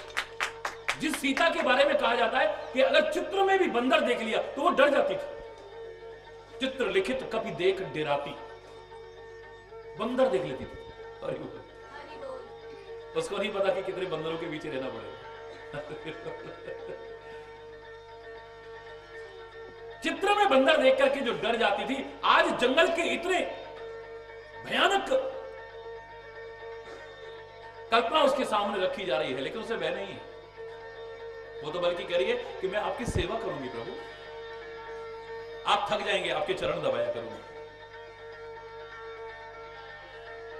जिस सीता के बारे में कहा जाता है कि अगर चित्र में भी बंदर देख लिया तो वो डर जाती थी। चित्र लिखित कभी देख डेराती, बंदर देख लेती थी। अरे उसको नहीं पता कि कितने बंदरों के बीच रहना पड़ेगा। चित्र में बंदर देख करके जो डर जाती थी, आज जंगल के इतने भयानक कल्पना उसके सामने रखी जा रही है, लेकिन उसे भय नहीं है। वो तो बल्कि कह रही है कि मैं आपकी सेवा करूंगी प्रभु, आप थक जाएंगे, आपके चरण दबाया करूंगी,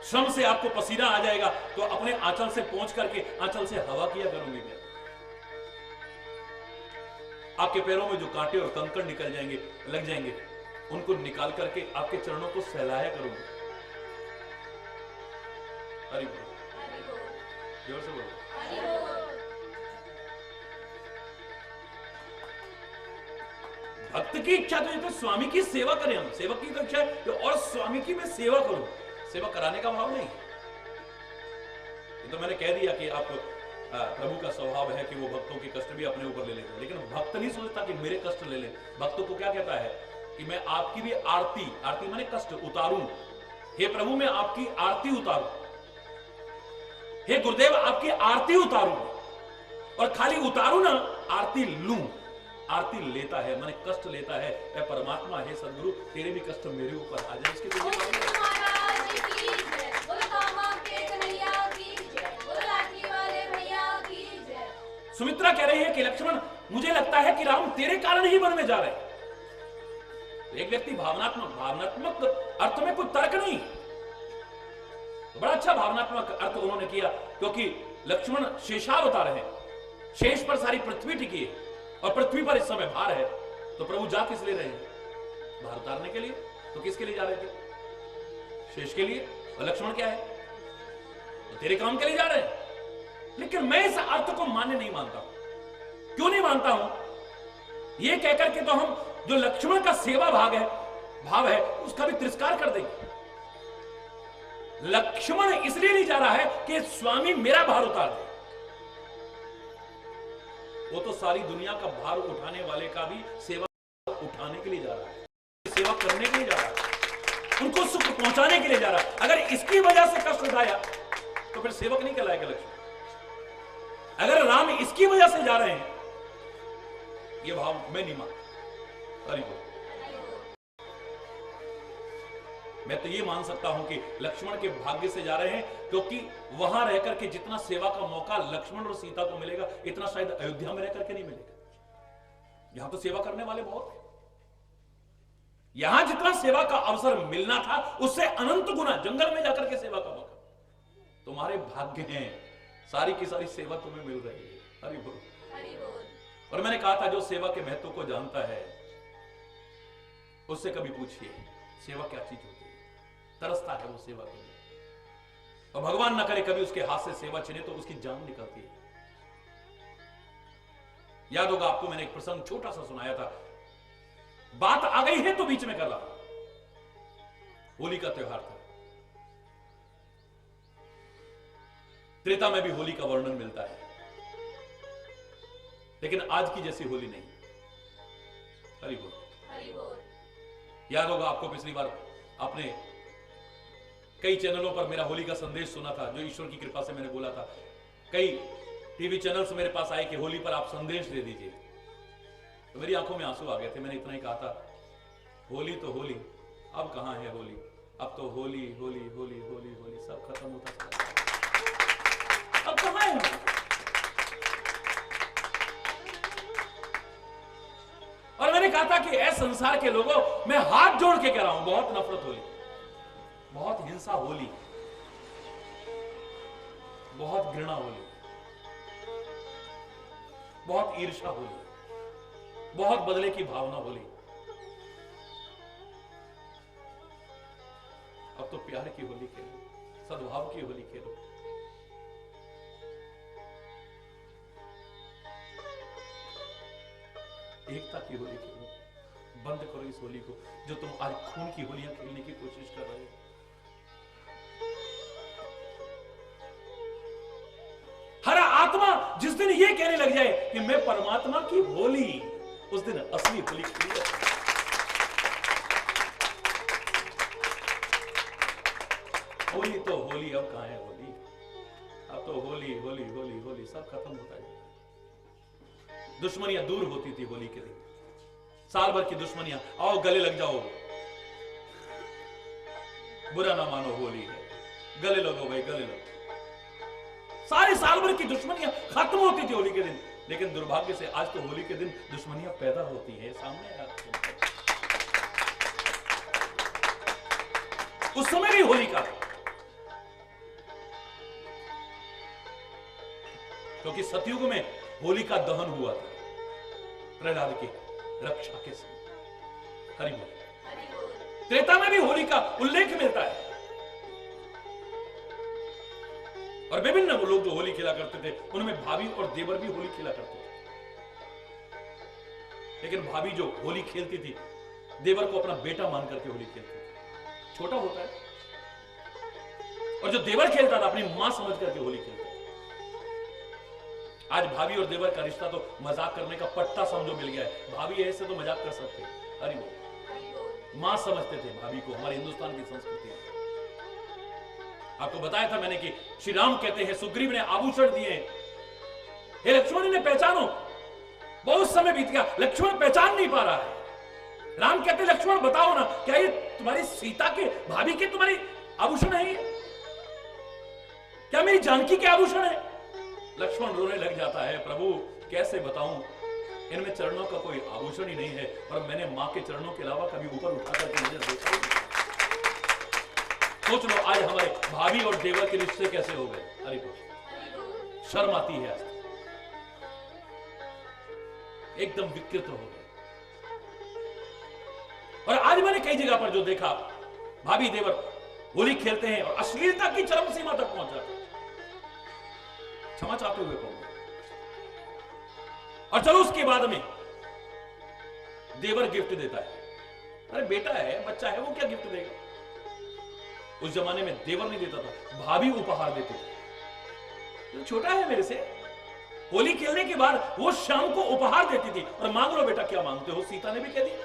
श्रम से आपको पसीना आ जाएगा तो अपने आंचल से पहुंच करके आंचल से हवा किया करूंगी मैं, आपके पैरों में जो कांटे और कंकड़ निकल जाएंगे, लग जाएंगे, उनको निकाल करके आपके चरणों को सहलाया करूंगी। हरि बोल, जोर से बोलो। भक्त की इच्छा तो ये तो स्वामी की सेवा करें, हम सेवक की तो इच्छा है और स्वामी की मैं सेवा करूं, सेवा कराने का भाव नहीं। ये तो मैंने कह दिया कि आप प्रभु का स्वभाव है कि वो भक्तों के कष्ट भी अपने ऊपर ले लेते हैं, लेकिन भक्त नहीं सोचता कि मेरे कष्ट ले ले। भक्तों को क्या कहता है कि मैं आपकी भी आरती, आरती माने कष्ट, उतारूं। हे प्रभु मैं आपकी आरती उतारूं, हे गुरुदेव आपकी आरती उतारूं, और खाली उतारूं ना, आरती लूं। आरती लेता है माने कष्ट लेता है, ऐ परमात्मा हे सदगुरु तेरे भी कष्ट मेरे ऊपर आ जाए, इसके तो सुमित्रा कह रही है कि लक्ष्मण मुझे लगता है कि राम तेरे कारण ही वन में जा रहे हैं। एक व्यक्ति भावनात्मक अर्थ में कोई तर्क नहीं, तो बड़ा अच्छा भावनात्मक अर्थ उन्होंने किया, क्योंकि लक्ष्मण शेषावतार है, शेष पर सारी पृथ्वी टिकी है और पृथ्वी पर इस समय भार है, तो प्रभु जा किस लिए रहे हैं? भार उतारने के लिए। तो किसके लिए जा रहे थे? शेष के लिए। और लक्ष्मण क्या है? तो तेरे काम के लिए जा रहे हैं। लेकिन मैं इस अर्थ को मान्य नहीं मानता हूं। क्यों नहीं मानता हूं? यह कहकर के तो हम जो लक्ष्मण का सेवा भाव है उसका भी तिरस्कार कर देंगे। लक्ष्मण इसलिए नहीं जा रहा है कि स्वामी मेरा भार उतार दे, वो तो सारी दुनिया का भार उठाने वाले का भी सेवा उठाने के लिए जा रहा है, सेवा करने के लिए जा रहा है, उनको सुख पहुंचाने के लिए जा रहा है। अगर इसकी वजह से कष्ट उठाया तो फिर सेवक नहीं कहलाएगा लक्ष्मण। अगर राम इसकी वजह से जा रहे हैं, ये भाव मैं नहीं मानता। हरि बोल। मैं तो ये मान सकता हूं कि लक्ष्मण के भाग्य से जा रहे हैं, क्योंकि वहां रहकर के जितना सेवा का मौका लक्ष्मण और सीता को मिलेगा, इतना शायद अयोध्या में रहकर के नहीं मिलेगा। यहां तो सेवा करने वाले बहुत हैं। यहां जितना सेवा का अवसर मिलना था, उससे अनंत गुना जंगल में जाकर के सेवा का मौका। तुम्हारे भाग्य हैं, सारी की सारी सेवा तुम्हें मिल रही है। हरि बोल। और मैंने कहा था जो सेवा के महत्व को जानता है उससे कभी पूछिए सेवा क्या चीज होती है, तरसता है वो सेवा के लिए। और भगवान ना करे कभी उसके हाथ से सेवा छिने तो उसकी जान निकलती है। याद होगा आपको, मैंने एक प्रसंग छोटा सा सुनाया था, बात आ गई है तो बीच में कर रहा। होली का त्योहार था, त्रेता में भी होली का वर्णन मिलता है, लेकिन आज की जैसी होली नहीं। हरि बोल। याद होगा आपको, पिछली बार आपने कई चैनलों पर मेरा होली का संदेश सुना था, जो ईश्वर की कृपा से मैंने बोला था। कई टीवी चैनल्स मेरे पास आए कि होली पर आप संदेश दे दीजिए, तो मेरी आंखों में आंसू आ गए थे। मैंने इतना ही कहा था, होली तो होली, अब कहां है होली? अब तो होली होली होली होली होली सब खत्म होता चला, अब कहां है? और मैंने कहा था कि ऐसे संसार के लोगों, मैं हाथ जोड़ के कह रहा हूं, बहुत नफरत होली, बहुत हिंसा होली, बहुत घृणा होली, बहुत ईर्ष्या होली, बहुत बदले की भावना होली। अब तो प्यार की होली खेलो, सद्भाव की होली खेलो। एकता की होली खेलो, बंद करो इस होली को जो तुम आज खून की होलियां खेलने की कोशिश कर रहे हो। हर आत्मा जिस दिन ये कहने लग जाए कि मैं परमात्मा की होली, उस दिन असली होली खेली है। होली तो होली, अब कहां है होली? अब तो होली होली होली होली सब खत्म होता है। दुश्मनियां दूर होती थी होली के दिन, साल भर की दुश्मनियां, आओ गले लग जाओ, बुरा ना मानो होली है, गले लगो भाई गले लगो। सारे साल भर की दुश्मनियां खत्म होती थी होली के दिन, लेकिन दुर्भाग्य से आज तो होली के दिन दुश्मनियां पैदा होती हैं सामने। उस समय भी होली का, क्योंकि सतयुग में होली का दहन हुआ था प्रहलाद की रक्षा के समय। हरि बोल। त्रेता में भी होली का उल्लेख मिलता है, और विभिन्न वो लोग जो होली खेला करते थे उनमें भाभी और देवर भी होली खेला करते थे। लेकिन भाभी जो होली खेलती थी देवर को अपना बेटा मान करके होली खेलती थी, छोटा होता है, और जो देवर खेलता था अपनी मां समझ करके होली खेलता था। आज भाभी और देवर का रिश्ता तो मजाक करने का पट्टा समझो मिल गया है। भाभी ऐसे तो मजाक कर सकते, हरि बोल। मां समझते थे भाभी को, हमारे हिंदुस्तान की संस्कृति है। आपको बताया था मैंने कि श्री राम कहते हैं सुग्रीव ने आभूषण दिए, हे लक्ष्मण इन्हें पहचानो। बहुत समय बीत गया, लक्ष्मण पहचान नहीं पा रहा है। राम कहते लक्ष्मण बताओ ना, क्या ये तुम्हारी सीता के भाभी के तुम्हारी आभूषण है? क्या मेरी जानकी के आभूषण है? लक्ष्मण रोने लग जाता है, प्रभु कैसे बताऊं, इनमें चरणों का कोई आभूषण ही नहीं है, और मैंने मां के चरणों के अलावा कभी ऊपर उठाकर के नजर देखा ही नहीं। सोच लो आज हमारे भाभी और देवर के रिश्ते कैसे हो गए। हरि बोल। शर्म आती है, एकदम विकृत हो गए। और आज मैंने कई जगह पर जो देखा, भाभी देवर होली खेलते हैं और अश्लीलता की चरम सीमा तक पहुंच जाते हैं। क्षमा चाहते हुए कहूंगा। और चलो उसके बाद में देवर गिफ्ट देता है। अरे बेटा है, बच्चा है, वो क्या गिफ्ट देगा? उस जमाने में देवर नहीं देता था, भाभी उपहार देते थे। तो छोटा है मेरे से, होली खेलने के बाद वो शाम को उपहार देती थी, और मांग लो बेटा क्या मांगते हो। सीता ने भी कह दिया,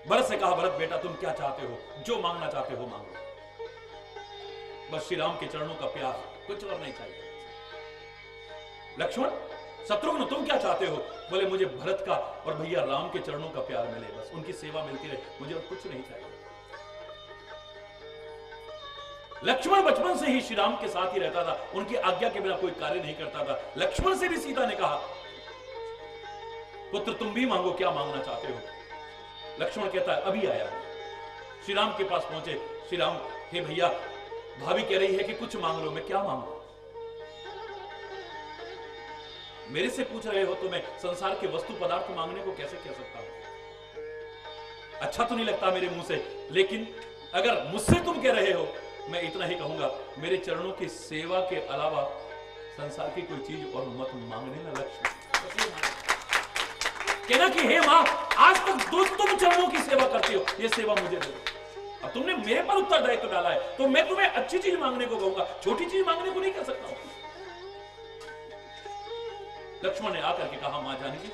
भरत से कहा, भरत बेटा तुम क्या चाहते हो, जो मांगना चाहते हो मांगो। बस श्री राम के चरणों का प्यार, कुछ और नहीं चाहिए। लक्ष्मण शत्रुघ्न तुम क्या चाहते हो? बोले मुझे भरत का और भैया राम के चरणों का प्यार मिले, बस उनकी सेवा मिलती रहे, मुझे और कुछ नहीं चाहिए। लक्ष्मण बचपन से ही श्री राम के साथ ही रहता था, उनकी आज्ञा के बिना कोई कार्य नहीं करता था। लक्ष्मण से भी सीता ने कहा, पुत्र तुम भी मांगो, क्या मांगना चाहते हो? लक्ष्मण कहता है अभी आया। श्री राम के पास पहुंचे, श्री राम, हे भैया भाभी कह रही है कि कुछ मांग लो, मैं क्या मांगू? मेरे से पूछ रहे हो तो मैं संसार के वस्तु पदार्थ मांगने को कैसे कह सकता हूं? अच्छा तो नहीं लगता मेरे मुंह से, लेकिन अगर मुझसे तुम कह रहे हो, मैं इतना ही कहूंगा, मेरे चरणों की सेवा के अलावा संसार की कोई चीज और मत मांगने ना। लक्ष्मण कहना कि हे मां, आज तक तुम चरणों की सेवा करती हो, ये सेवा मुझे दे दो। अब तुमने मेरे पर उत्तरदायित्व डाला है, तो मैं तुम्हें अच्छी चीज मांगने को कहूंगा, छोटी चीज मांगने को नहीं कह सकता हूं। लक्ष्मण ने आकर के कहा, मां जानकी,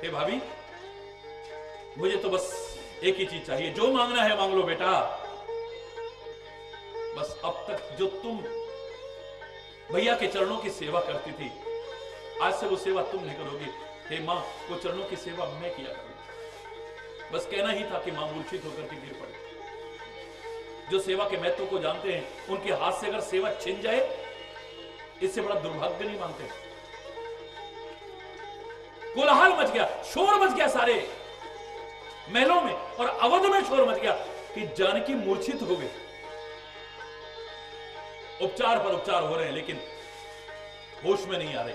हे भाभी, मुझे तो बस एक ही चीज चाहिए, जो मांगना है मांग लो बेटा। बस अब तक जो तुम भैया के चरणों की सेवा करती थी, आज से वो सेवा तुम नहीं करोगी। हे मां, वो चरणों की सेवा मैं किया करूंगा। बस कहना ही था कि मां मूर्छित होकर के गिर पड़ी। जो सेवा के महत्व को जानते हैं, उनके हाथ से अगर सेवा छिन जाए, इससे बड़ा दुर्भाग्य नहीं मानते। कोलाहल मच गया, शोर मच गया सारे महलों में, और अवध में शोर मच गया कि जानकी मूर्छित हो गई। उपचार पर उपचार हो रहे हैं, लेकिन होश में नहीं आ रहे।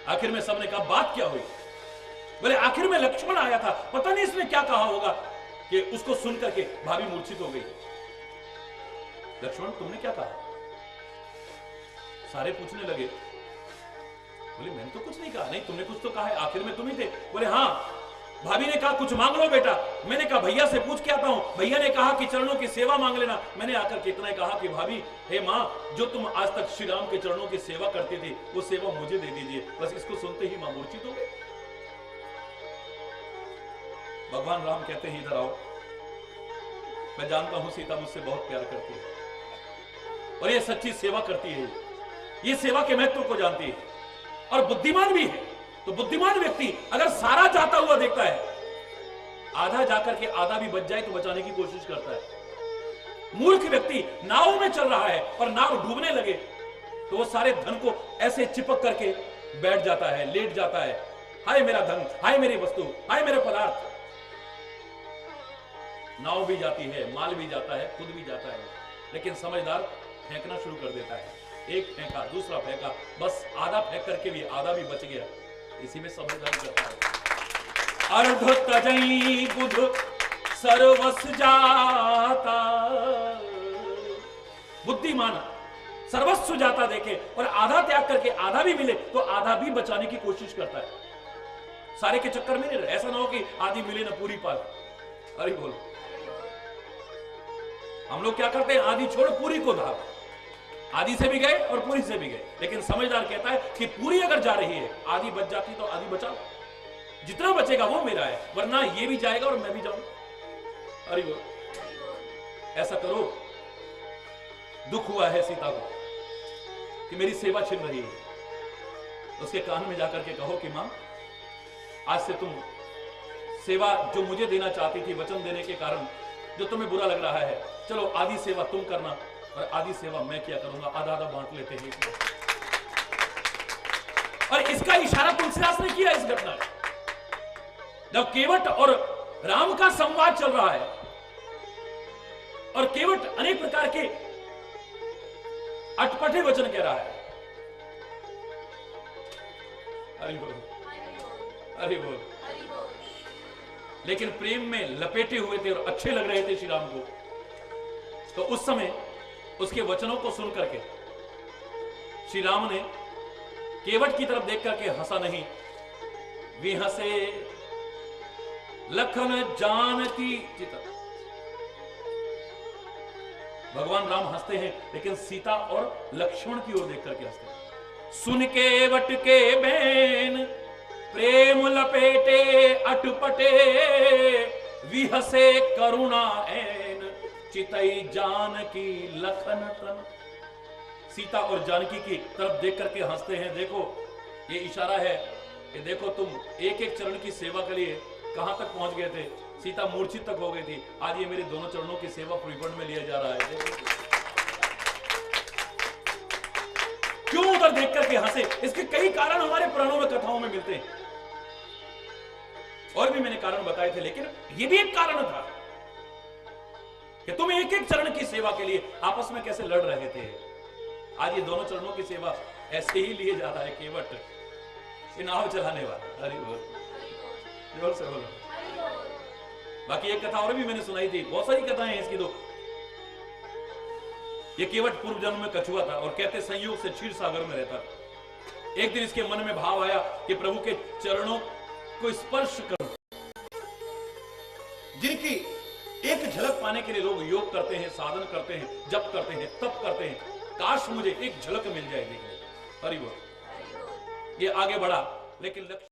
आखिर में सबने कहा, बात क्या हुई? बोले आखिर में लक्ष्मण आया था, पता नहीं इसने क्या कहा होगा कि उसको सुनकर के भाभी मूर्छित हो गई। लक्ष्मण तुमने क्या कहा? सारे पूछने लगे। बोले मैंने तो कुछ नहीं कहा। नहीं तुमने कुछ तो कहा है, आखिर में तुम ही थे। बोले हाँ, भाभी ने कहा कुछ मांग लो बेटा। मैंने कहा भैया से पूछ के आता हूं। भैया ने कहा कि चरणों की सेवा मांग लेना। मैंने आकर के इतना ही कहा कि भाभी, हे माँ, जो तुम आज तक श्री राम के चरणों की सेवा करती थी वो सेवा मुझे दे दीजिए। बस इसको सुनते ही मां मूर्छित हो गई। भगवान राम कहते हैं इधर आओ, मैं जानता हूं सीता मुझसे बहुत प्यार करती है और ये सच्ची सेवा करती है, ये सेवा के महत्व को जानती है और बुद्धिमान भी है। तो बुद्धिमान व्यक्ति अगर सारा जाता हुआ देखता है, आधा जाकर के आधा भी बच जाए तो बचाने की कोशिश करता है। मूर्ख व्यक्ति नाव में चल रहा है और नाव डूबने लगे तो वो सारे धन को ऐसे चिपक करके बैठ जाता है, लेट जाता है। हाय मेरा धन, हाय मेरी वस्तु, हाय मेरा पदार्थ। नाव भी जाती है, माल भी जाता है, खुद भी जाता है, लेकिन समझदार फेंकना शुरू कर देता है। एक फेंका, दूसरा फेंका, बस आधा फेंक करके भी आधा भी बच गया। इसी में समझदारी करता है। अर्ध तजई बुध सर्वस जाता, बुद्धिमान सर्वस्व जाता देखे और आधा त्याग करके आधा भी मिले तो आधा भी बचाने की कोशिश करता है। सारे के चक्कर में नहीं रहे। ऐसा ना हो कि आधी मिले ना पूरी पाल। अरे बोल, हम लोग क्या करते हैं, आधी छोड़ पूरी को धार। आधी से भी गए और पूरी से भी गए। लेकिन समझदार कहता है कि पूरी अगर जा रही है, आधी बच जाती तो आधी बचा लो, जितना बचेगा वो मेरा है, वरना ये भी जाएगा और मैं भी जाऊंगा। अरे वो ऐसा करो। दुख हुआ है सीता को कि मेरी सेवा छिन रही है, उसके कान में जाकर के कहो कि मां, आज से तुम सेवा जो मुझे देना चाहती थी, वचन देने के कारण जो तुम्हें बुरा लग रहा है, चलो आधी सेवा तुम करना और आधी सेवा मैं क्या करूंगा, आधा आधा बांट लेते हैं। और इसका इशारा तुलसीदास ने किया इस घटना में। जब केवट और राम का संवाद चल रहा है और केवट अनेक प्रकार के अटपटे वचन कह रहा है। हरि बोल, हरि बोल। लेकिन प्रेम में लपेटे हुए थे और अच्छे लग रहे थे श्री राम को। तो उस समय उसके वचनों को सुन करके श्री राम ने केवट की तरफ देख करके हंसा नहीं। वे हंसे लखन जानकी चित। भगवान राम हंसते हैं, लेकिन सीता और लक्ष्मण की ओर देख करके हंसते हैं। सुन केवट के बैन प्रेम लपेटे अटपटे, विहसे करुणा ऐन चितई जानकी लखन तन। सीता और जानकी की तरफ देख करके हंसते हैं। देखो, ये इशारा है कि देखो तुम एक एक चरण की सेवा के लिए कहां तक पहुंच गए थे। सीता मूर्छित तक हो गई थी, आज ये मेरे दोनों चरणों की सेवा परिपूर्ण में लिया जा रहा है। क्यों उधर देख करके हंसे? इसके कई कारण हमारे पुराणों में, कथाओं में मिलते हैं। और भी मैंने कारण बताए थे, लेकिन ये भी एक कारण था कि तुम एक एक चरण की सेवा के लिए आपस में कैसे लड़ रहे थे। आज ये दोनों चरणों की सेवा ऐसे ही लिए जा रहा है केवट, नाव चलाने वाला। हरि बोल, जोर से बोलो। बाकी एक कथा और भी मैंने सुनाई थी, बहुत सारी कथाएं हैं इसकी। तो ये केवट पूर्व जन्म में कछुआ था और कहते संयोग से क्षीर सागर में रहता। एक दिन इसके मन में भाव आया कि प्रभु के चरणों को स्पर्श करूं। जिनकी एक झलक पाने के लिए लोग योग करते हैं, साधन करते हैं, जप करते हैं, तप करते हैं, काश मुझे एक झलक मिल जाए देखने। हरि बोल। ये आगे बढ़ा, लेकिन लक्ष्य